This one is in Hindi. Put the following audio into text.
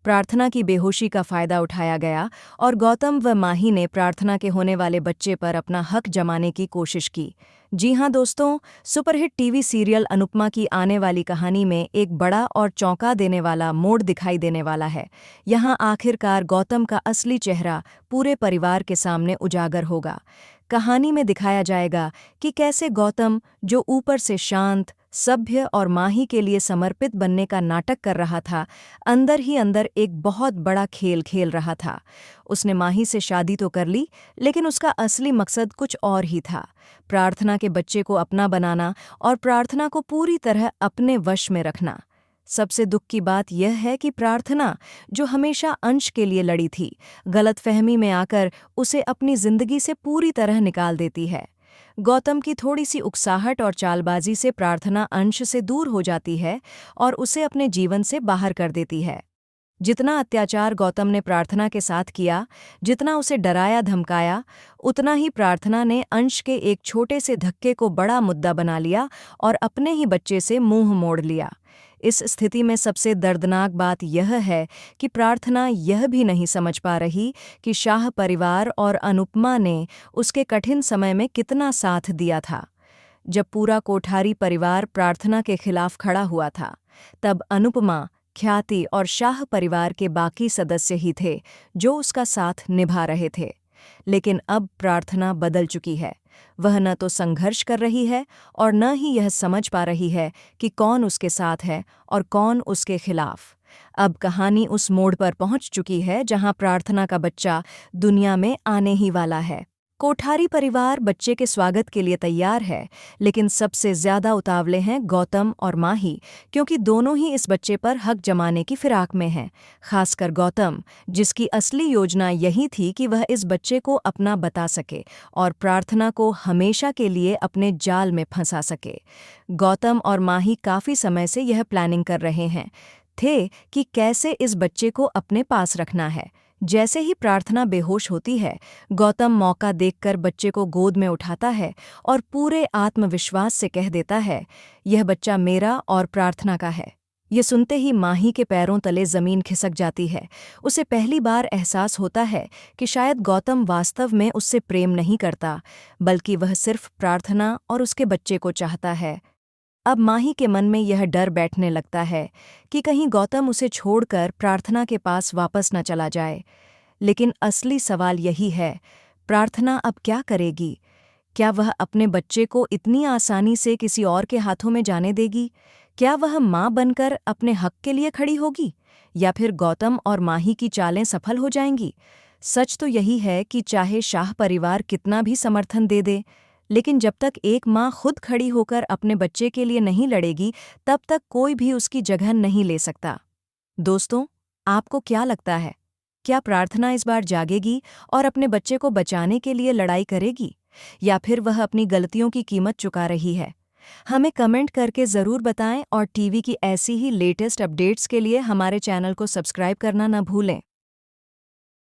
प्रार्थना की बेहोशी का फायदा उठाया गया और गौतम व माही ने प्रार्थना के होने वाले बच्चे पर अपना हक जमाने की कोशिश की। जी हाँ दोस्तों, सुपरहिट टीवी सीरियल अनुपमा की आने वाली कहानी में एक बड़ा और चौंका देने वाला मोड़ दिखाई देने वाला है। यहाँ आखिरकार गौतम का असली चेहरा पूरे परिवार के सामने उजागर होगा। कहानी में दिखाया जाएगा कि कैसे गौतम, जो ऊपर से शांत, सभ्य और माही के लिए समर्पित बनने का नाटक कर रहा था, अंदर ही अंदर एक बहुत बड़ा खेल खेल रहा था। उसने माही से शादी तो कर ली, लेकिन उसका असली मकसद कुछ और ही था। प्रार्थना के बच्चे को अपना बनाना और प्रार्थना को पूरी तरह अपने वश में रखना। सबसे दुख की बात यह है कि प्रार्थना, जो हमेशा अंश के लिए लड़ी थी, गलतफहमी में आकर उसे अपनी जिंदगी से पूरी तरह निकाल देती है। गौतम की थोड़ी सी उकसाहट और चालबाजी से प्रार्थना अंश से दूर हो जाती है और उसे अपने जीवन से बाहर कर देती है। जितना अत्याचार गौतम ने प्रार्थना के साथ किया, जितना उसे डराया धमकाया, उतना ही प्रार्थना ने अंश के एक छोटे से धक्के को बड़ा मुद्दा बना लिया और अपने ही बच्चे से मुंह मोड़ लिया। इस स्थिति में सबसे दर्दनाक बात यह है कि प्रार्थना यह भी नहीं समझ पा रही कि शाह परिवार और अनुपमा ने उसके कठिन समय में कितना साथ दिया था। जब पूरा कोठारी परिवार प्रार्थना के खिलाफ खड़ा हुआ था, तब अनुपमा, ख्याति और शाह परिवार के बाकी सदस्य ही थे जो उसका साथ निभा रहे थे। लेकिन अब प्रार्थना बदल चुकी है। वह न तो संघर्ष कर रही है और न ही यह समझ पा रही है कि कौन उसके साथ है और कौन उसके खिलाफ। अब कहानी उस मोड़ पर पहुंच चुकी है जहां प्रार्थना का बच्चा दुनिया में आने ही वाला है। कोठारी परिवार बच्चे के स्वागत के लिए तैयार है, लेकिन सबसे ज्यादा उतावले हैं गौतम और माही, क्योंकि दोनों ही इस बच्चे पर हक जमाने की फिराक में हैं। खासकर गौतम, जिसकी असली योजना यही थी कि वह इस बच्चे को अपना बता सके और प्रार्थना को हमेशा के लिए अपने जाल में फंसा सके। गौतम और माही काफी समय से यह प्लानिंग कर रहे हैं थे कि कैसे इस बच्चे को अपने पास रखना है। जैसे ही प्रार्थना बेहोश होती है, गौतम मौका देखकर बच्चे को गोद में उठाता है और पूरे आत्मविश्वास से कह देता है, यह बच्चा मेरा और प्रार्थना का है। ये सुनते ही माही के पैरों तले जमीन खिसक जाती है। उसे पहली बार एहसास होता है कि शायद गौतम वास्तव में उससे प्रेम नहीं करता, बल्कि वह सिर्फ प्रार्थना और उसके बच्चे को चाहता है। अब माही के मन में यह डर बैठने लगता है कि कहीं गौतम उसे छोड़कर प्रार्थना के पास वापस न चला जाए। लेकिन असली सवाल यही है, प्रार्थना अब क्या करेगी? क्या वह अपने बच्चे को इतनी आसानी से किसी और के हाथों में जाने देगी? क्या वह माँ बनकर अपने हक के लिए खड़ी होगी, या फिर गौतम और माही की चालें सफल हो जाएंगी? सच तो यही है कि चाहे शाह परिवार कितना भी समर्थन दे दे, लेकिन जब तक एक माँ खुद खड़ी होकर अपने बच्चे के लिए नहीं लड़ेगी, तब तक कोई भी उसकी जगह नहीं ले सकता। दोस्तों, आपको क्या लगता है? क्या प्रार्थना इस बार जागेगी और अपने बच्चे को बचाने के लिए लड़ाई करेगी, या फिर वह अपनी गलतियों की कीमत चुका रही है? हमें कमेंट करके ज़रूर बताएं और टीवी की ऐसी ही लेटेस्ट अपडेट्स के लिए हमारे चैनल को सब्सक्राइब करना न भूलें।